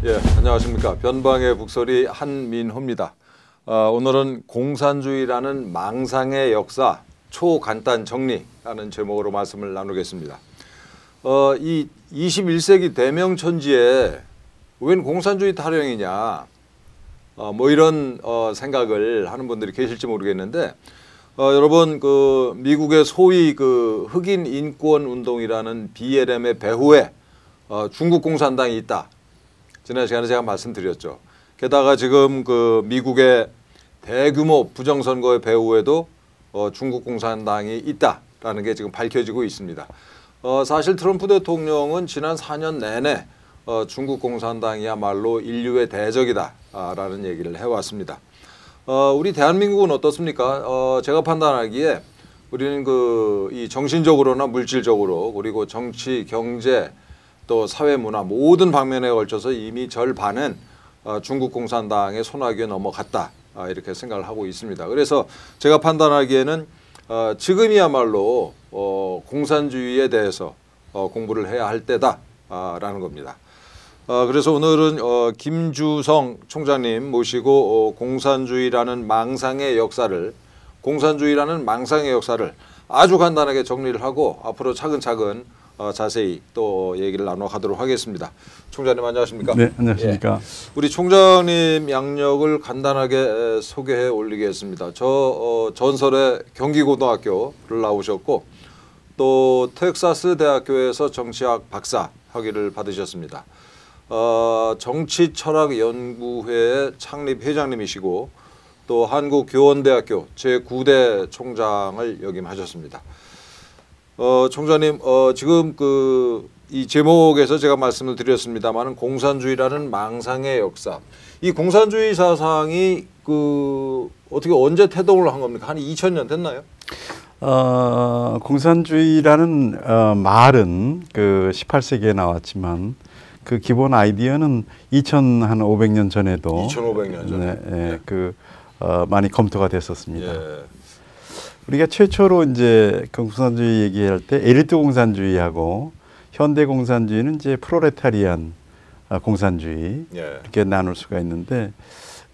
예, 안녕하십니까. 변방의 북소리 한민호입니다. 오늘은 공산주의라는 망상의 역사 초간단 정리라는 제목으로 말씀을 나누겠습니다. 이 21세기 대명천지에 웬 공산주의 타령이냐 뭐 이런 생각을 하는 분들이 계실지 모르겠는데 여러분 그 미국의 소위 그 흑인 인권 운동이라는 BLM의 배후에 중국 공산당이 있다. 지난 시간에 제가 말씀드렸죠. 게다가 지금 그 미국의 대규모 부정선거의 배후에도 중국 공산당이 있다라는 게 지금 밝혀지고 있습니다. 사실 트럼프 대통령은 지난 4년 내내 중국 공산당이야말로 인류의 대적이다라는 얘기를 해왔습니다. 우리 대한민국은 어떻습니까? 제가 판단하기에 우리는 이 정신적으로나 물질적으로 그리고 정치, 경제 또 사회 문화 모든 방면에 걸쳐서 이미 절반은 중국 공산당의 손아귀에 넘어갔다 이렇게 생각을 하고 있습니다. 그래서 제가 판단하기에는 지금이야말로 공산주의에 대해서 공부를 해야 할 때다라는 겁니다. 그래서 오늘은 김주성 총장님 모시고 공산주의라는 망상의 역사를 아주 간단하게 정리를 하고 앞으로 차근차근 자세히 또 얘기를 나눠가도록 하겠습니다. 총장님 안녕하십니까? 네, 안녕하십니까? 예. 우리 총장님 양력을 간단하게 소개해 올리겠습니다. 저 전설의 경기고등학교를 나오셨고 또 텍사스 대학교에서 정치학 박사 학위를 받으셨습니다. 정치철학연구회의 창립 회장님이시고 또 한국교원대학교 제9대 총장을 역임하셨습니다. 총장님, 지금 이 제목에서 제가 말씀을 드렸습니다만은 공산주의라는 망상의 역사. 이 공산주의 사상이 어떻게 언제 태동을 한 겁니까? 한 2000년 됐나요? 공산주의라는 말은 18세기에 나왔지만 그 기본 아이디어는 2500년 전에도 2500년 전에 네. 많이 검토가 됐었습니다. 예. 우리가 최초로 이제 공산주의 얘기할 때 엘리트 공산주의하고 현대 공산주의는 이제 프로레타리안 공산주의 예. 이렇게 나눌 수가 있는데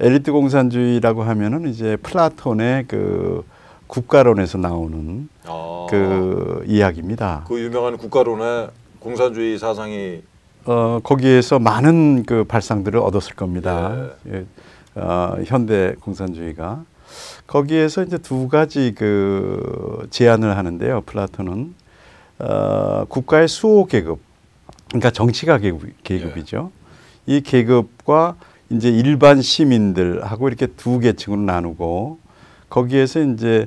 엘리트 공산주의라고 하면은 이제 플라톤의 그 국가론에서 나오는 그 이야기입니다. 그 유명한 국가론의 공산주의 사상이 거기에서 많은 그 발상들을 얻었을 겁니다. 예. 현대 공산주의가 거기에서 이제 두 가지 제안을 하는데요. 플라톤은 국가의 수호 계급, 그러니까 정치가 계급이죠. 예. 이 계급과 이제 일반 시민들하고 이렇게 두 계층으로 나누고 거기에서 이제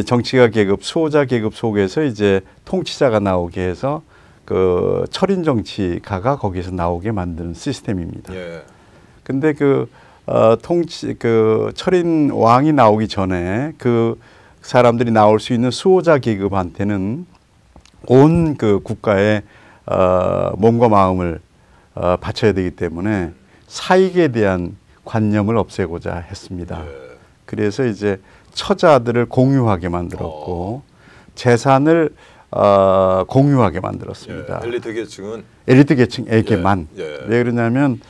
정치가 계급, 수호자 계급 속에서 이제 통치자가 나오게 해서 그 철인 정치가가 거기서 나오게 만드는 시스템입니다. 예. 근데 철인 왕이 나오기 전에 그 사람들이 나올 수 있는 수호자 계급한테는 온 국가의 몸과 마음을 바쳐야 되기 때문에 사익에 대한 관념을 없애고자 했습니다. 그래서 이제 처자들을 공유하게 만들었고 재산을 공유하게 만들었습니다. 엘리트 계층에게만. 왜 그러냐면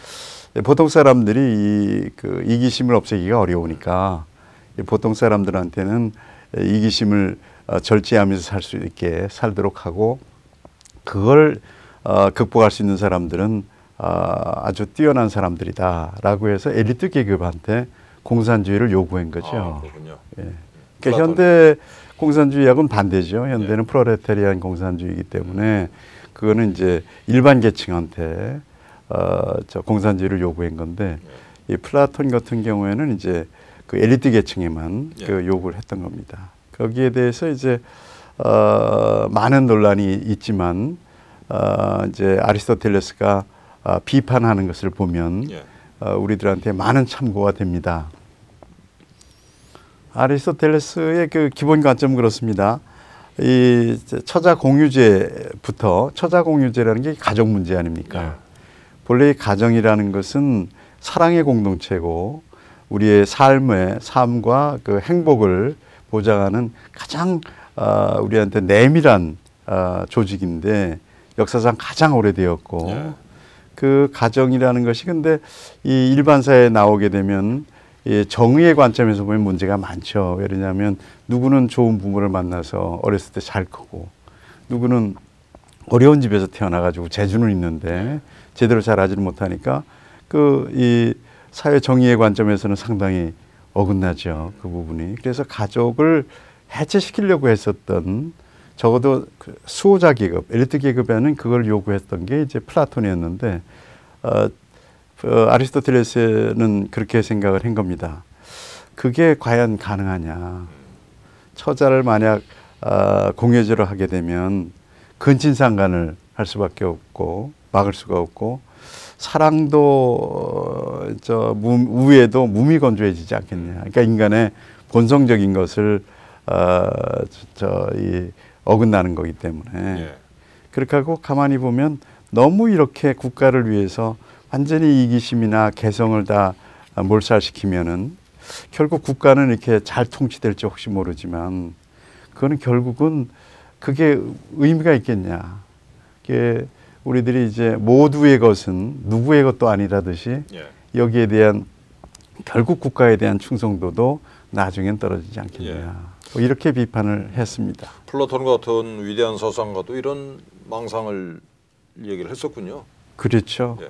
보통 사람들이 이기심을 없애기가 어려우니까 보통 사람들한테는 이기심을 절제하면서 살 수 있게 살도록 하고 그걸 극복할 수 있는 사람들은 아주 뛰어난 사람들이다라고 해서 엘리트 계급한테 공산주의를 요구한 거죠. 그렇군요. 예. 그러니까 현대 공산주의하고는 반대죠. 현대는 프로레타리안 공산주의이기 때문에 그거는 이제 일반 계층한테 공산주의를 요구한 건데 이 플라톤 같은 경우에는 이제 그 엘리트 계층에만 요구를 했던 겁니다. 거기에 대해서 이제 많은 논란이 있지만 이제 아리스토텔레스가 비판하는 것을 보면 우리들한테 많은 참고가 됩니다. 아리스토텔레스의 그 기본 관점은 그렇습니다. 이 처자 공유제라는 게 가정 문제 아닙니까? 본래 가정이라는 것은 사랑의 공동체고 우리의 삶과 그 행복을 보장하는 가장 우리한테 내밀한 조직인데 역사상 가장 오래되었고 그 가정이라는 것이 근데 이 일반 사회에 나오게 되면 이 정의의 관점에서 보면 문제가 많죠. 왜냐하면 누구는 좋은 부모를 만나서 어렸을 때 잘 크고 누구는 어려운 집에서 태어나가지고 재주는 있는데 제대로 잘하지를 못하니까 그 이 사회 정의의 관점에서는 상당히 어긋나죠. 그 부분이. 그래서 가족을 해체시키려고 했었던 적어도 그 수호자 계급, 엘리트 계급에는 그걸 요구했던 게 이제 플라톤이었는데 아리스토텔레스는 그렇게 생각을 한 겁니다. 그게 과연 가능하냐. 처자를 만약 공여제로 하게 되면 근친상간을 할 수밖에 없고 막을 수가 없고 사랑도 우애도 무미건조해지지 않겠냐. 그러니까 인간의 본성적인 것을 어긋나는 거기 때문에 예. 그렇게 하고 가만히 보면 너무 이렇게 국가를 위해서 완전히 이기심이나 개성을 다 몰살시키면은 결국 국가는 이렇게 잘 통치될지 혹시 모르지만 그거는 결국은 그게 의미가 있겠냐. 그게 우리들이 이제 모두의 것은 누구의 것도 아니라듯이 예. 여기에 대한 결국 국가에 대한 충성도도 나중엔 떨어지지 않겠냐. 예. 뭐 이렇게 비판을 했습니다. 플라톤 같은 위대한 서상가도 이런 망상을 얘기를 했었군요. 그렇죠. 예.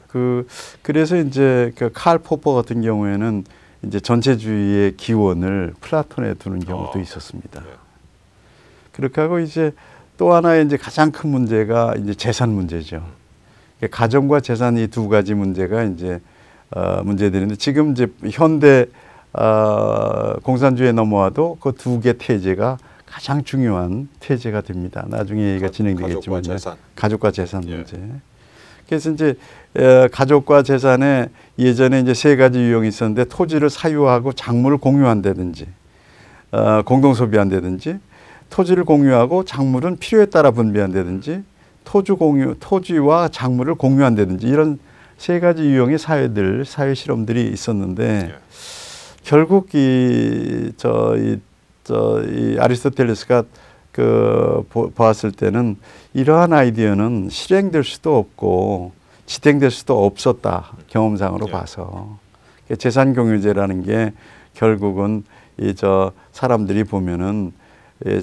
그래서 이제 그 칼 포퍼 같은 경우에는 이제 전체주의의 기원을 플라톤에 두는 경우도 있었습니다. 예. 그렇게 하고 이제 또 하나의 이제 가장 큰 문제가 이제 재산 문제죠. 가정과 재산 이 두 가지 문제가 이제 문제들인데 지금 이제 현대 공산주의에 넘어와도 그 두 개 태제가 가장 중요한 태제가 됩니다. 나중에 얘기가 진행되겠지만 가족과 재산 문제. 예. 그래서 이제 가족과 재산에 예전에 이제 세 가지 유형이 있었는데 토지를 사유하고 작물을 공유한다든지 공동 소비한다든지 토지를 공유하고 작물은 필요에 따라 분배한다든지 토지와 작물을 공유한다든지 이런 세 가지 유형의 사회 실험들이 있었는데 예. 결국 이 아리스토텔레스가 보았을 때는 이러한 아이디어는 실행될 수도 없고 지탱될 수도 없었다. 경험상으로 예. 봐서. 재산 공유제라는 게 결국은 사람들이 보면은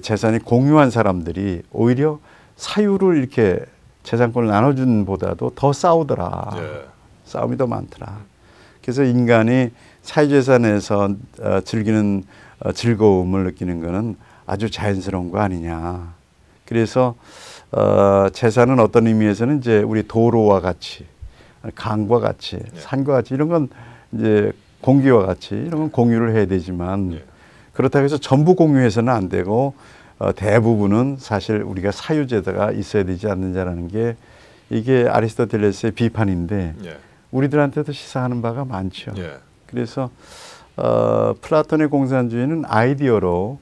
재산이 공유한 사람들이 오히려 사유를 이렇게 재산권을 나눠준 보다도 더 싸우더라. 예. 싸움이 더 많더라. 그래서 인간이 사유재산에서 즐기는 즐거움을 느끼는 것은 아주 자연스러운 거 아니냐. 그래서 재산은 어떤 의미에서는 이제 우리 도로와 같이, 강과 같이, 산과 같이 이런 건 이제 공기와 같이 이런 건 공유를 해야 되지만 그렇다고 해서 전부 공유해서는 안 되고 대부분은 사실 우리가 사유제도가 있어야 되지 않느냐라는 게 이게 아리스토텔레스의 비판인데 우리들한테도 시사하는 바가 많죠. 그래서 플라톤의 공산주의는 아이디어로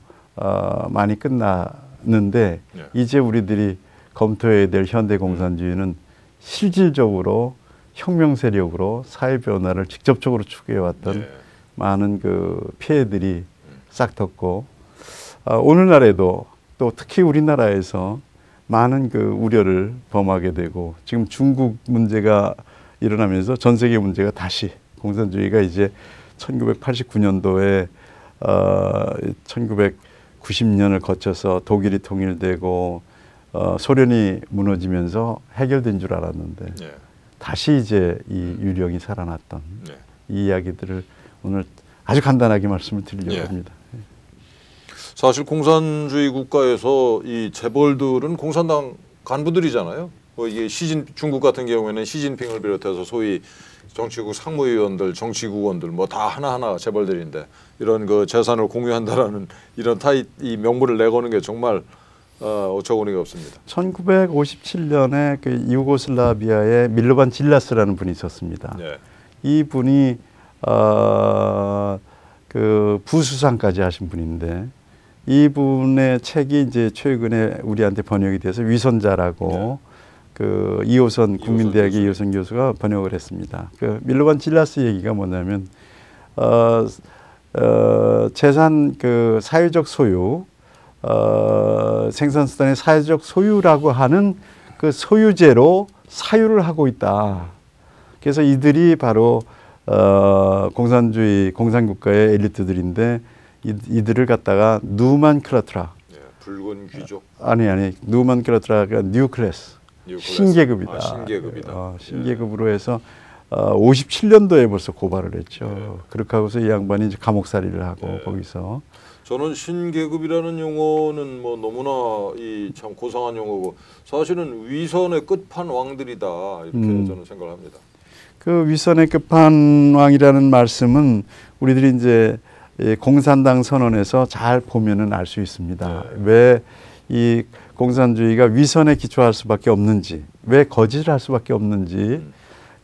많이 끝났는데 이제 우리들이 검토해야 될 현대 공산주의는 실질적으로 혁명 세력으로 사회 변화를 직접적으로 추구해왔던 많은 그 폐해들이 싹 덮고 오늘날에도 또 특히 우리나라에서 많은 그 우려를 범하게 되고 지금 중국 문제가 일어나면서 전 세계 문제가 다시 공산주의가 이제 1989년도에 1990년을 거쳐서 독일이 통일되고 소련이 무너지면서 해결된 줄 알았는데 다시 이제 이 유령이 살아났던 이 이야기들을 오늘 아주 간단하게 말씀을 드리려고 합니다. 사실 공산주의 국가에서 이 재벌들은 공산당 간부들이잖아요. 뭐 이게 중국 같은 경우에는 시진핑을 비롯해서 소위 정치국 상무위원들, 정치국원들 뭐 다 하나하나 재벌들인데 이런 그 재산을 공유한다라는 이런 이 명분을 내거는 게 정말 어처구니가 없습니다. 1957년에 그 유고슬라비아에 밀로반 질라스라는 분이 있었습니다. 이 분이 그 부수상까지 하신 분인데 이분의 책이 이제 최근에 우리한테 번역이 돼서 위선자라고 그 이호선 국민대학의 이호선 교수가 번역을 했습니다. 그 밀로반 질라스 얘기가 뭐냐면 재산 그 사회적 소유 생산수단의 사회적 소유라고 하는 그 소유제로 사유를 하고 있다. 그래서 이들이 바로 공산주의 공산국가의 엘리트들인데 이들을 갖다가 누만 클라트라 예, 붉은 귀족 아니 누만 클라트라가 뉴 클래스 신계급이다. 신계급이다. 신계급으로 해서 57년도에 벌써 고발을 했죠. 그렇게 하고서 이 양반이 이제 감옥살이를 하고 거기서 저는 신계급이라는 용어는 뭐 너무나 이 참 고상한 용어고 사실은 위선의 끝판왕들이다 이렇게 저는 생각을 합니다. 그 위선의 끝판왕이라는 말씀은 우리들이 이제 공산당 선언에서 잘 보면은 알 수 있습니다. 왜 이 공산주의가 위선에 기초할 수밖에 없는지, 왜 거짓을 할 수밖에 없는지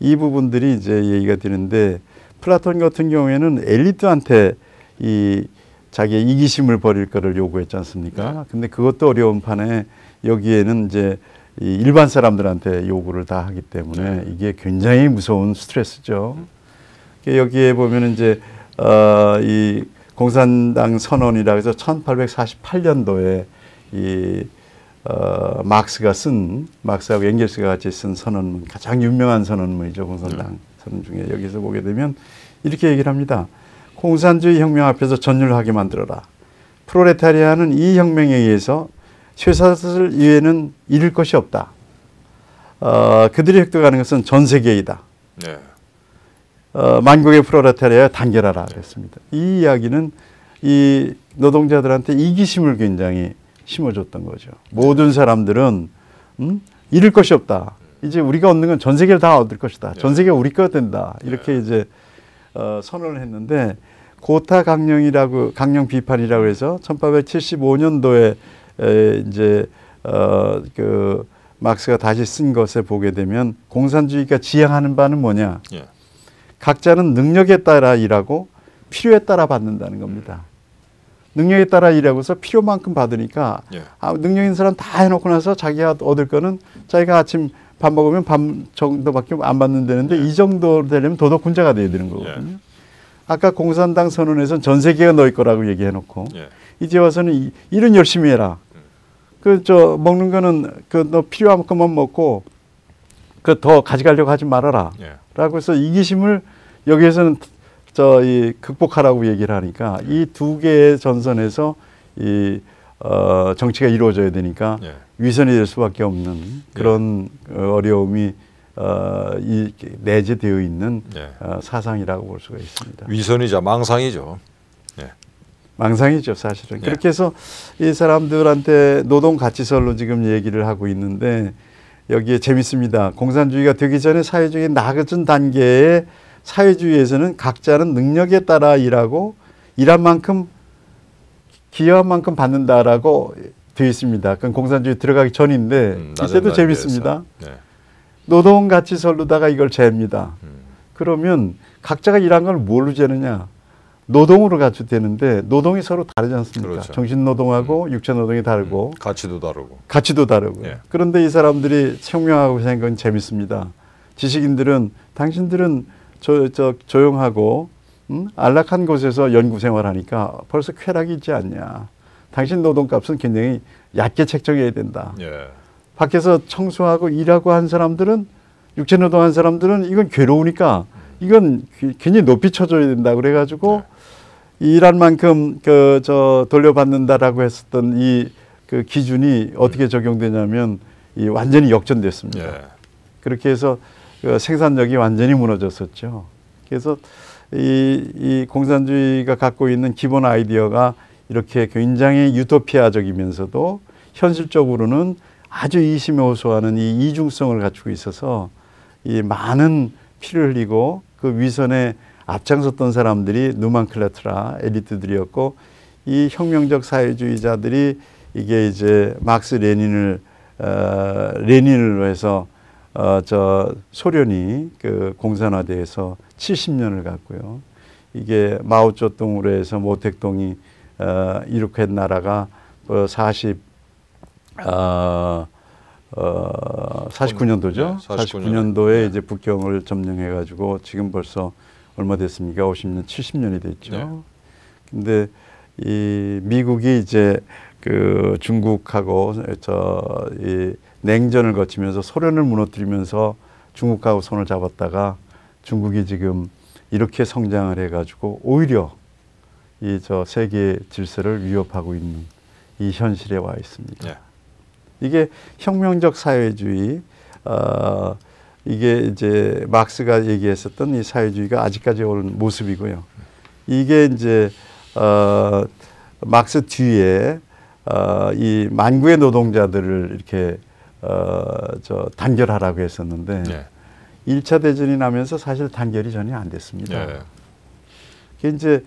이 부분들이 이제 얘기가 되는데 플라톤 같은 경우에는 엘리트한테 이 자기의 이기심을 버릴 거를 요구했지 않습니까? 근데 그것도 어려운 판에 여기에는 이제 이 일반 사람들한테 요구를 다 하기 때문에 이게 굉장히 무서운 스트레스죠. 여기에 보면 이제 이 공산당 선언이라 해서 1848년도에 이 막스하고 엥겔스가 같이 쓴 선언문, 가장 유명한 선언문이죠. 공산당 선언 중에 여기서 보게 되면 이렇게 얘기를 합니다. 공산주의 혁명 앞에서 전율하게 만들어라. 프롤레타리아는 이 혁명에 의해서 쇠사슬 이외에는 잃을 것이 없다. 그들이 획득하는 것은 전 세계이다. 네. 만국의 프롤레타리아에 단결하라 그랬습니다. 이 이야기는 이 노동자들한테 이기심을 굉장히 심어줬던 거죠. 모든 사람들은 잃을 것이 없다. 이제 우리가 얻는 건 전 세계를 다 얻을 것이다. 전 세계가 우리 거 된다. 이렇게 이제 선언을 했는데 고타 강령 비판이라고 해서 1875년도에 이제 그 막스가 다시 쓴 것에 보게 되면 공산주의가 지향하는 바는 뭐냐? 각자는 능력에 따라 일하고 필요에 따라 받는다는 겁니다. 능력에 따라 일하고서 필요만큼 받으니까 능력 있는 사람 다 해놓고 나서 자기가 얻을 거는 자기가 아침 밥 먹으면 밥 정도밖에 안 받는다는데 이 정도 되려면 도덕군자가 돼야 되는 거거든요. 아까 공산당 선언에서는 전 세계가 너희 거라고 얘기해놓고 이제 와서는 일은 열심히 해라. 먹는 거는 너 필요한 것만 먹고 더 가져가려고 하지 말아라. 라고 해서 이기심을 여기에서는 극복하라고 얘기를 하니까 이 두 개의 전선에서 이 정치가 이루어져야 되니까 위선이 될 수밖에 없는 그런 어려움이 내재되어 있는 사상이라고 볼 수가 있습니다. 위선이자 망상이죠. 망상이죠, 사실은. 그렇게 해서 이 사람들한테 노동 가치설로 지금 얘기를 하고 있는데 여기에 재밌습니다. 공산주의가 되기 전에 사회주의 낮은 단계의 사회주의에서는 각자는 능력에 따라 일하고 일한 만큼 기여한 만큼 받는다라고 되어 있습니다. 그건 공산주의 들어가기 전인데 이때도 재밌습니다. 노동가치설로다가 이걸 잽니다. 그러면 각자가 일한 걸 뭘로 재느냐? 노동으로 가치되는데 노동이 서로 다르지 않습니까? 그렇죠. 정신노동하고 육체노동이 다르고 가치도 다르고. 그런데 이 사람들이 혁명하고 생각한 건 재밌습니다. 지식인들은 당신들은 조용하고 안락한 곳에서 연구 생활하니까 벌써 쾌락이 있지 않냐. 당신 노동값은 굉장히 얕게 책정해야 된다. 밖에서 청소하고 일하고 한 사람들은 육체노동한 사람들은 이건 괴로우니까 이건 굉장히 높이 쳐줘야 된다. 그래가지고 일한 만큼 돌려받는다라고 했었던 이 그 기준이 어떻게 적용되냐면 완전히 역전됐습니다. 그렇게 해서 생산력이 완전히 무너졌었죠. 그래서 이 공산주의가 갖고 있는 기본 아이디어가 이렇게 굉장히 유토피아적이면서도 현실적으로는 아주 이심에 호소하는 이 이중성을 갖추고 있어서 이 많은 피를 흘리고 그 위선에 앞장섰던 사람들이 누만클라트라 엘리트들이었고 이 혁명적 사회주의자들이 이게 이제 막스 레닌으로 해서 소련이 그 공산화돼서 70년을 갔고요. 이게 마오쩌둥으로 해서 모택동이 이룩한 나라가 49년도죠. 49년도에 이제 북경을 점령해 가지고 지금 벌써 얼마 됐습니까? 50년, 70년이 됐죠. 근데 이 미국이 이제 그 중국하고 이 냉전을 거치면서 소련을 무너뜨리면서 중국하고 손을 잡았다가 중국이 지금 이렇게 성장을 해가지고 오히려 이 저 세계 질서를 위협하고 있는 이 현실에 와 있습니다. 예. 이게 혁명적 사회주의, 이게 이제 막스가 얘기했었던 이 사회주의가 아직까지 온 모습이고요. 이게 이제 막스 뒤에 이 만구의 노동자들을 이렇게 단결하라고 했었는데 예. 1차 대전이 나면서 사실 단결이 전혀 안 됐습니다. 예. 그게 이제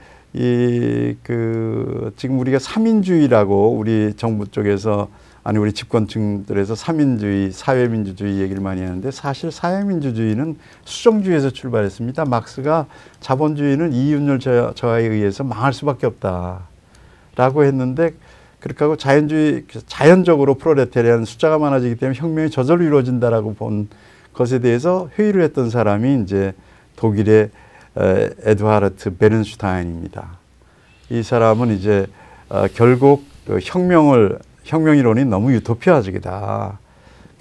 지금 우리가 삼인주의라고 우리 정부 쪽에서 아니 우리 집권층들에서 삼인주의, 사회민주주의 얘기를 많이 하는데 사실 사회민주주의는 수정주의에서 출발했습니다. 막스가 자본주의는 이윤율 저하에 의해서 망할 수밖에 없다라고 했는데 그렇게 하고 자연적으로 프롤레타리아는 숫자가 많아지기 때문에 혁명이 저절로 이루어진다라고 본 것에 대해서 회의를 했던 사람이 이제 독일의 에드하르트 베른슈타인입니다. 이 사람은 이제 결국 혁명이론이 너무 유토피아적이다.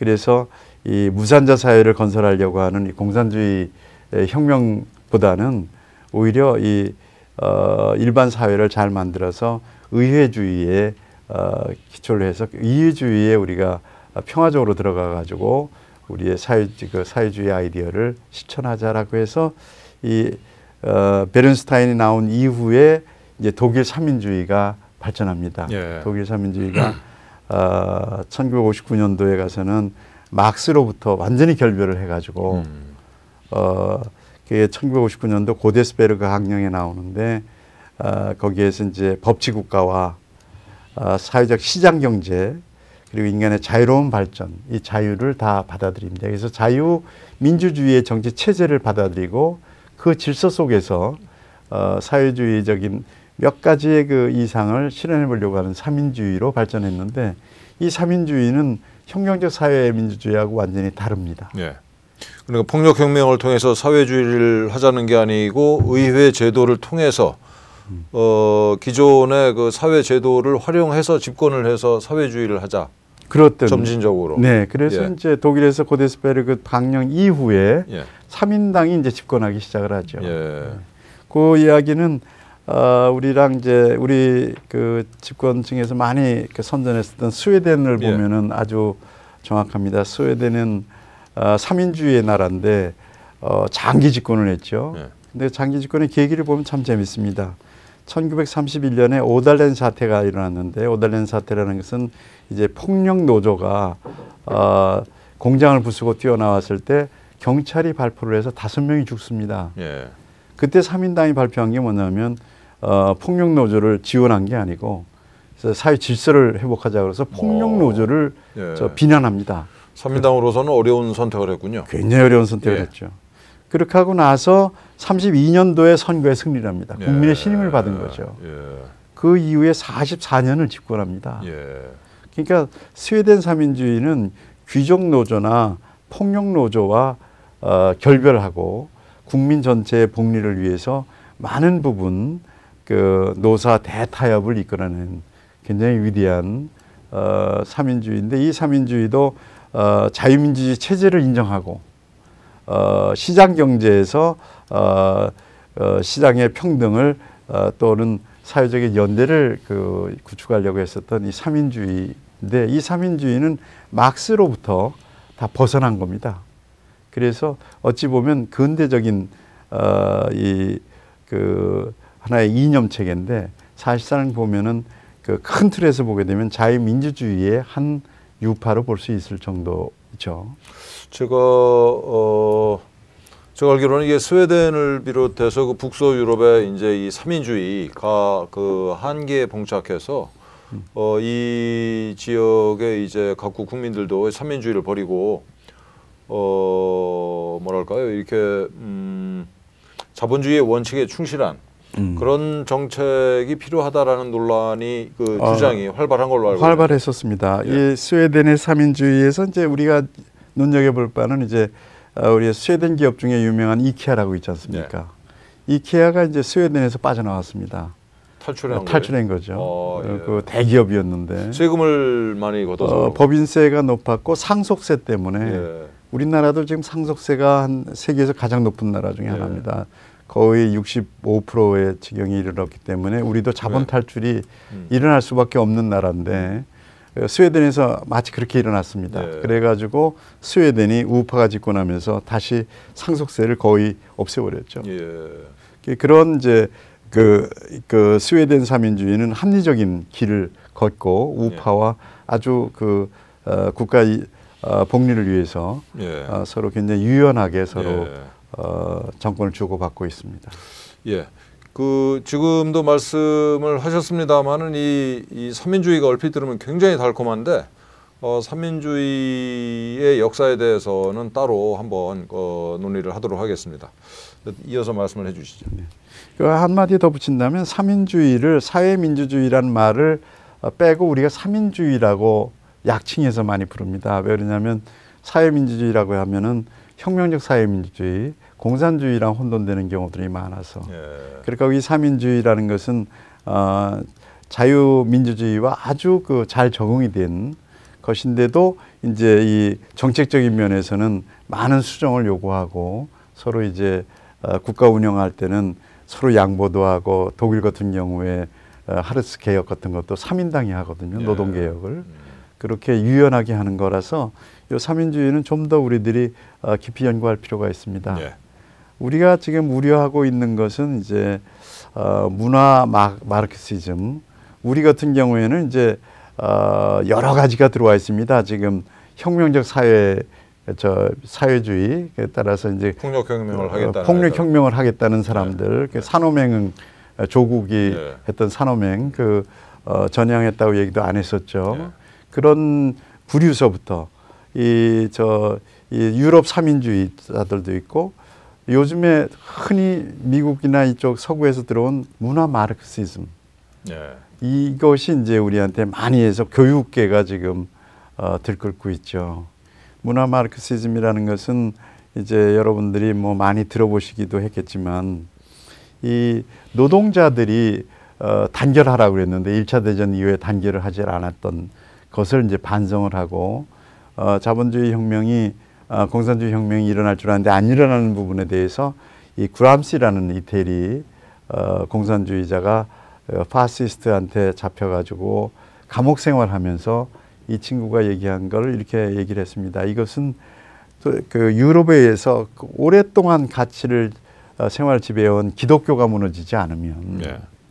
그래서 이 무산자 사회를 건설하려고 하는 이 공산주의 혁명보다는 오히려 이 일반 사회를 잘 만들어서 의회주의에 기초를 해서 이해주의에 우리가 평화적으로 들어가 가지고 우리의 사회주의 아이디어를 실천하자라고 해서 이 베른스타인이 나온 이후에 이제 독일 삼인주의가 발전합니다. 예. 독일 삼인주의가 1959년도에 가서는 막스로부터 완전히 결별을 해가지고 그게 1959년도 고데스베르그 학령에 나오는데 거기에서 이제 법치국가와 사회적 시장 경제 그리고 인간의 자유로운 발전, 이 자유를 다 받아들입니다. 그래서 자유민주주의의 정치 체제를 받아들이고 그 질서 속에서 사회주의적인 몇 가지의 그 이상을 실현해 보려고 하는 삼인주의로 발전했는데 이 삼인주의는 혁명적 사회민주주의하고 완전히 다릅니다. 예. 그러니까 폭력혁명을 통해서 사회주의를 하자는 게 아니고 의회 제도를 통해서 기존의 그 사회 제도를 활용해서 집권을 해서 사회주의를 하자. 그렇던 점진적으로. 네, 그래서 예. 이제 독일에서 고데스베르그 방령 이후에 예. 3인당이 이제 집권하기 시작을 하죠. 예. 그 이야기는 우리랑 이제 우리 그 집권층에서 많이 선전했었던 스웨덴을 예. 보면은 아주 정확합니다. 스웨덴은 3인주의의 나라인데 장기 집권을 했죠. 예. 근데 장기 집권의 계기를 보면 참 재밌습니다. 1931년에 오달렌 사태가 일어났는데 오달렌 사태라는 것은 이제 폭력 노조가 공장을 부수고 뛰어나왔을 때 경찰이 발포를 해서 5명이 죽습니다. 예. 그때 3인당이 발표한 게 뭐냐면 폭력 노조를 지원한 게 아니고 사회 질서를 회복하자 그래서 폭력 노조를 예. 비난합니다. 3인당으로서는 어려운 선택을 했군요. 굉장히 어려운 선택을 예. 했죠. 그렇게 하고 나서 32년도에 선거에 승리를 합니다. 예. 국민의 신임을 받은 거죠. 예. 그 이후에 44년을 집권합니다. 예. 그러니까 스웨덴 3인주의는 귀족 노조나 폭력 노조와 결별하고 국민 전체의 복리를 위해서 많은 부분 그 노사 대타협을 이끌어낸 굉장히 위대한 3인주의인데 이 3인주의도 자유민주주의 체제를 인정하고 시장 경제에서 시장의 평등을 또는 사회적인 연대를 구축하려고 했었던 이 3인주의인데 이 3인주의는 막스로부터 다 벗어난 겁니다. 그래서 어찌 보면 근대적인 하나의 이념 체계인데 사실상 보면은 그 큰 틀에서 보게 되면 자유민주주의의 한 유파로 볼 수 있을 정도죠. 제가 알기로는 이게 스웨덴을 비롯해서 그 북서 유럽에 이제 이 삼인주의가 그 한계에 봉착해서 이 지역의 이제 각국 국민들도 삼인주의를 버리고 뭐랄까요 이렇게 자본주의의 원칙에 충실한 그런 정책이 필요하다라는 논란이 주장이 활발한 걸로 알고 활발했었습니다. 예. 이 스웨덴의 삼인주의에서 이제 우리가 눈여겨볼 바는 이제 우리 스웨덴 기업 중에 유명한 이케아라고 있지 않습니까? 예. 이케아가 이제 스웨덴에서 빠져나왔습니다. 탈출한 거죠. 예. 그 대기업이었는데 세금을 많이 걷어서 법인세가 높았고 상속세 때문에 예. 우리나라도 지금 상속세가 한 세계에서 가장 높은 나라 중에 하나입니다. 거의 65%의 지경에 이르렀기 때문에 우리도 자본 탈출이 일어날 수밖에 없는 나라인데 스웨덴에서 마치 그렇게 일어났습니다. 그래가지고 스웨덴이 우파가 집권 하면서 다시 상속세를 거의 없애버렸죠. 그런 이제 그 스웨덴 사민주의는 합리적인 길을 걷고 우파와 아주 그 국가 복리를 위해서 서로 굉장히 유연하게 서로 정권을 주고받고 있습니다. 예. 그 지금도 말씀을 하셨습니다만은 이 삼민주의가 얼핏 들으면 굉장히 달콤한데 삼민주의의 역사에 대해서는 따로 한번 논의를 하도록 하겠습니다. 이어서 말씀을 해주시죠. 네. 그 한마디 더 붙인다면 삼민주의를 사회민주주의라는 말을 빼고 우리가 삼민주의라고 약칭해서 많이 부릅니다. 왜 그러냐면 사회민주주의라고 하면은 혁명적 사회민주주의, 공산주의랑 혼돈되는 경우들이 많아서 그러니까 이 삼민주의라는 것은 자유민주주의와 아주 그 잘 적응이 된 것인데도 이제 이 정책적인 면에서는 많은 수정을 요구하고 서로 이제 국가 운영할 때는 서로 양보도 하고 독일 같은 경우에 하르스 개혁 같은 것도 3인당이 하거든요. 노동개혁을. 그렇게 유연하게 하는 거라서 이 삼민주의는 좀 더 우리들이 깊이 연구할 필요가 있습니다. 우리가 지금 우려하고 있는 것은 이제 문화 마르크시즘. 우리 같은 경우에는 이제 여러 가지가 들어와 있습니다. 지금 혁명적 사회주의에 따라서 이제 폭력혁명을 하겠다는 폭력혁명을 하겠다는 사람들, 산업혁명 조국이 했던 산업혁명 전향했다고 얘기도 안 했었죠. 그런 부류서부터 이 유럽 삼인주의자들도 있고 요즘에 흔히 미국이나 이쪽 서구에서 들어온 문화 마르크시즘 이것이 이제 우리한테 많이 해서 교육계가 지금 들끓고 있죠. 문화 마르크시즘이라는 것은 이제 여러분들이 뭐 많이 들어보시기도 했겠지만 이 노동자들이 단결하라고 그랬는데 1차 대전 이후에 단결을 하지 않았던 것을 이제 반성을 하고 자본주의 혁명이 공산주의 혁명이 일어날 줄 알았는데 안 일어나는 부분에 대해서 이 그람시라는 이태리 공산주의자가 파시스트한테 잡혀가지고 감옥 생활하면서 이 친구가 얘기한 걸 이렇게 얘기를 했습니다. 이것은 그 유럽에 의해서 오랫동안 가치를 생활 지배해온 기독교가 무너지지 않으면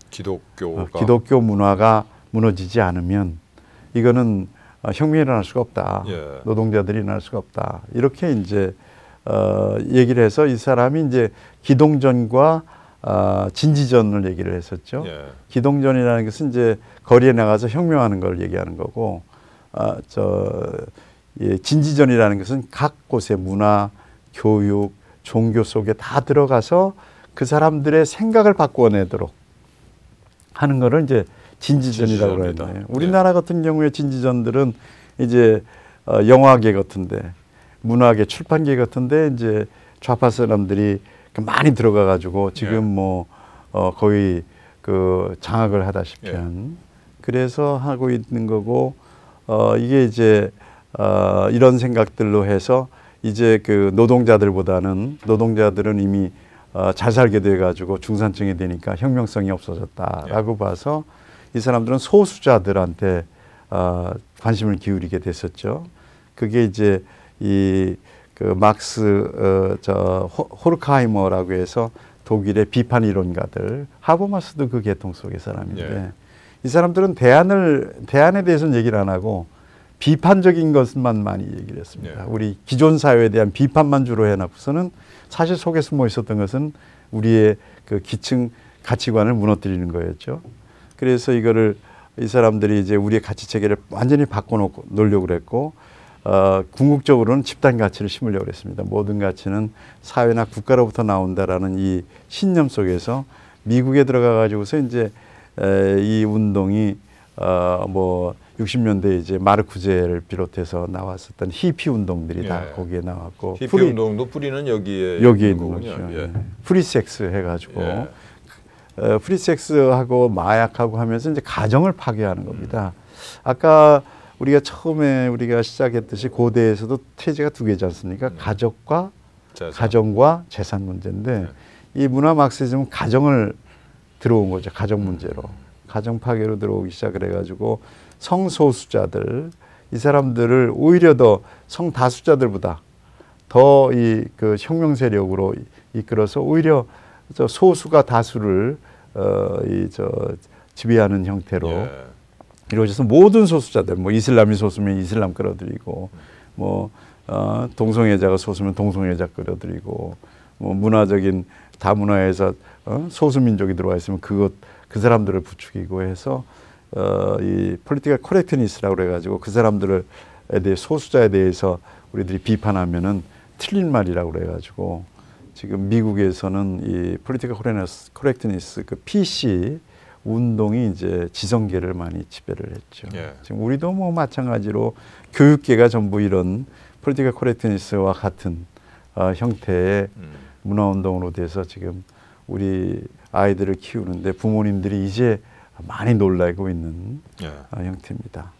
기독교 문화가 무너지지 않으면 이거는 혁명이 일어날 수가 없다. 노동자들이 일어날 수가 없다. 이렇게 이제 얘기를 해서 이 사람이 이제 기동전과 진지전을 얘기를 했었죠. 기동전이라는 것은 이제 거리에 나가서 혁명하는 걸 얘기하는 거고, 진지전이라는 것은 각 곳의 문화, 교육, 종교 속에 다 들어가서 그 사람들의 생각을 바꾸어내도록 하는 거를 이제 진지전이라고 그러는데 우리나라 같은 경우에 진지전들은 이제 영화계 같은데 문화계 출판계 같은데 이제 좌파 사람들이 많이 들어가 가지고 지금 뭐 거의 그 장악을 하다시피 한 그래서 하고 있는 거고 이게 이제 이런 생각들로 해서 이제 그 노동자들은 이미 잘 살게 돼 가지고 중산층이 되니까 혁명성이 없어졌다라고 봐서 이 사람들은 소수자들한테 관심을 기울이게 됐었죠. 그게 이제 그 막스 호르카이머라고 해서 독일의 비판 이론가들, 하버마스도 그 계통 속의 사람인데 이 사람들은 대안에 대해서는 얘기를 안 하고 비판적인 것만 많이 얘기를 했습니다. 우리 기존 사회에 대한 비판만 주로 해놓고서는 사실 속에 숨어 있었던 것은 우리의 그 기층 가치관을 무너뜨리는 거였죠. 그래서 이거를 이 사람들이 이제 우리의 가치 체계를 완전히 바꿔놓으려고 그랬고 궁극적으로는 집단 가치를 심으려고 그랬습니다. 모든 가치는 사회나 국가로부터 나온다라는 이 신념 속에서 미국에 들어가 가지고서 이제 이 운동이 뭐 60년대 이제 마르쿠제를 비롯해서 나왔었던 히피 운동들이 다 거기에 나왔고 히피 운동도 뿌리는 여기에 있는 거죠. 프리섹스 해가지고 프리섹스하고 마약하고 하면서 이제 가정을 파괴하는 겁니다. 아까 우리가 처음에 우리가 시작했듯이 고대에서도 태제가 두 개지 않습니까? 가족과 가정과 재산 문제인데 이 문화 마르크시즘은 가정을 들어온 거죠. 가정 문제로. 가정 파괴로 들어오기 시작을 해가지고 성소수자들 이 사람들을 오히려 더 성다수자들보다 더 이 그 혁명 세력으로 이끌어서 오히려 저 소수가 다수를 지배하는 형태로 이루어져서 모든 소수자들 뭐 이슬람이 소수면 이슬람 끌어들이고 뭐 동성애자가 소수면 동성애자 끌어들이고 뭐 문화적인 다문화에서 소수민족이 들어와 있으면 그 사람들을 부추기고 해서 이 폴리티컬 코렉트니스라고 그래가지고 그 사람들에 대해 소수자에 대해서 우리들이 비판하면은 틀린 말이라고 그래가지고 지금 미국에서는 이 폴리티컬 코렉트니스 그 PC 운동이 이제 지성계를 많이 지배를 했죠. 지금 우리도 뭐 마찬가지로 교육계가 전부 이런 폴리티컬 코렉트니스와 같은 형태의 문화운동으로 돼서 지금 우리 아이들을 키우는데 부모님들이 이제 많이 놀라고 있는 형태입니다.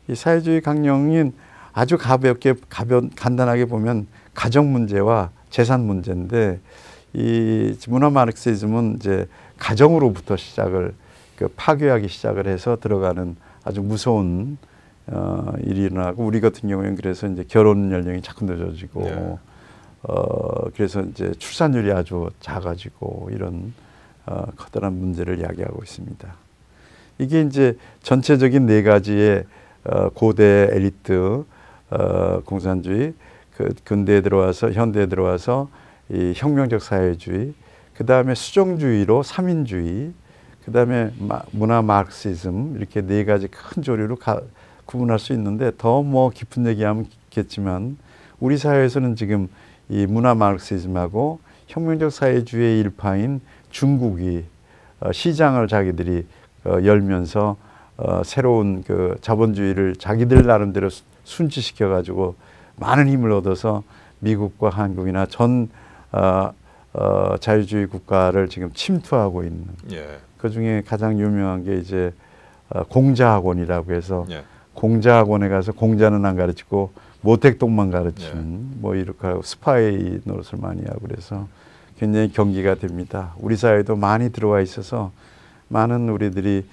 이 사회주의 강령인 아주 가볍게 간단하게 보면 가정 문제와 재산 문제인데 이 문화 마르크시즘은 이제 가정으로부터 시작을 파괴하기 시작을 해서 들어가는 아주 무서운 일이 일어나고 우리 같은 경우에는 그래서 이제 결혼 연령이 자꾸 늦어지고 그래서 이제 출산율이 아주 작아지고 이런 커다란 문제를 야기하고 있습니다. 이게 이제 전체적인 네 가지의 고대 엘리트 공산주의, 근대에 들어와서 현대에 들어와서 이 혁명적 사회주의, 그 다음에 수정주의로 삼인주의, 그 다음에 문화 마르크시즘 이렇게 네 가지 큰 조류로 구분할 수 있는데 더 뭐 깊은 얘기하면 겠지만 우리 사회에서는 지금 이 문화 마르크시즘하고 혁명적 사회주의의 일파인 중국이 시장을 자기들이 열면서 새로운 그 자본주의를 자기들 나름대로 순치시켜 가지고 많은 힘을 얻어서 미국과 한국이나 전 자유주의 국가를 지금 침투하고 있는 그 중에 가장 유명한 게 이제 공자학원이라고 해서 공자학원에 가서 공자는 안 가르치고 모택동만 가르치는 뭐 이렇게 하고 스파이 노릇을 많이 하고 그래서 굉장히 경계가 됩니다. 우리 사회도 많이 들어와 있어서 많은 우리들이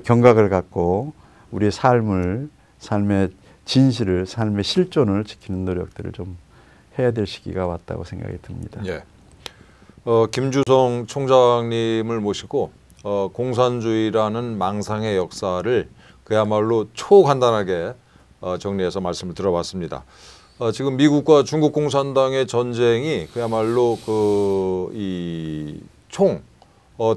경각을 갖고 우리의 삶의 진실을 삶의 실존을 지키는 노력들을 좀 해야 될 시기가 왔다고 생각이 듭니다. 김주성 총장님을 모시고 공산주의라는 망상의 역사를 그야말로 초간단하게 정리해서 말씀을 들어봤습니다. 지금 미국과 중국 공산당의 전쟁이 그야말로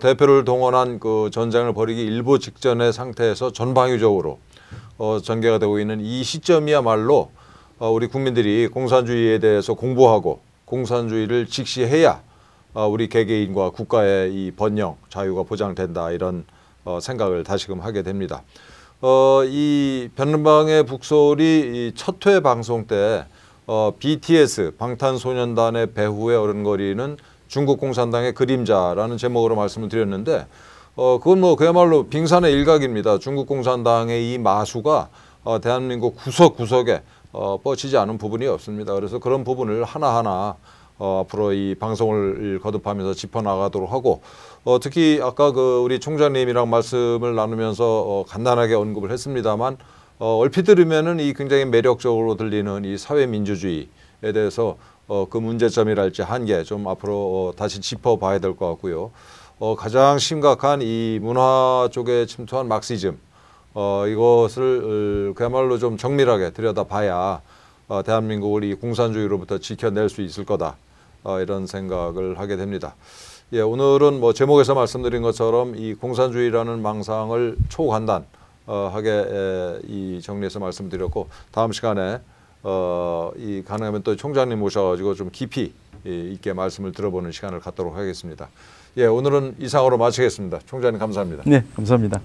대표를 동원한 그 전쟁을 벌이기 일보 직전의 상태에서 전방위적으로 전개가 되고 있는 이 시점이야말로 우리 국민들이 공산주의에 대해서 공부하고 공산주의를 직시해야 우리 개개인과 국가의 이 번영, 자유가 보장된다 이런 생각을 다시금 하게 됩니다. 이 변방의 북소리 첫 회 방송 때 BTS 방탄소년단의 배후에 어른거리는 중국 공산당의 그림자라는 제목으로 말씀을 드렸는데 그건 뭐 그야말로 빙산의 일각입니다. 중국 공산당의 이 마수가 대한민국 구석구석에 뻗치지 않은 부분이 없습니다. 그래서 그런 부분을 하나하나 앞으로 이 방송을 거듭하면서 짚어나가도록 하고 특히 아까 우리 총장님이랑 말씀을 나누면서 간단하게 언급을 했습니다만 얼핏 들으면은 이 굉장히 매력적으로 들리는 이 사회민주주의에 대해서 그 문제점이랄지 한계 좀 앞으로 다시 짚어봐야 될 것 같고요. 가장 심각한 이 문화 쪽에 침투한 막시즘 이것을 그야말로 좀 정밀하게 들여다봐야 대한민국을 이 공산주의로부터 지켜낼 수 있을 거다 이런 생각을 하게 됩니다. 오늘은 뭐 제목에서 말씀드린 것처럼 이 공산주의라는 망상을 초간단하게 이 정리해서 말씀드렸고 다음 시간에 이 가능하면 또 총장님 모셔가지고 좀 깊이 있게 말씀을 들어보는 시간을 갖도록 하겠습니다. 오늘은 이상으로 마치겠습니다. 총장님 감사합니다. 네, 감사합니다.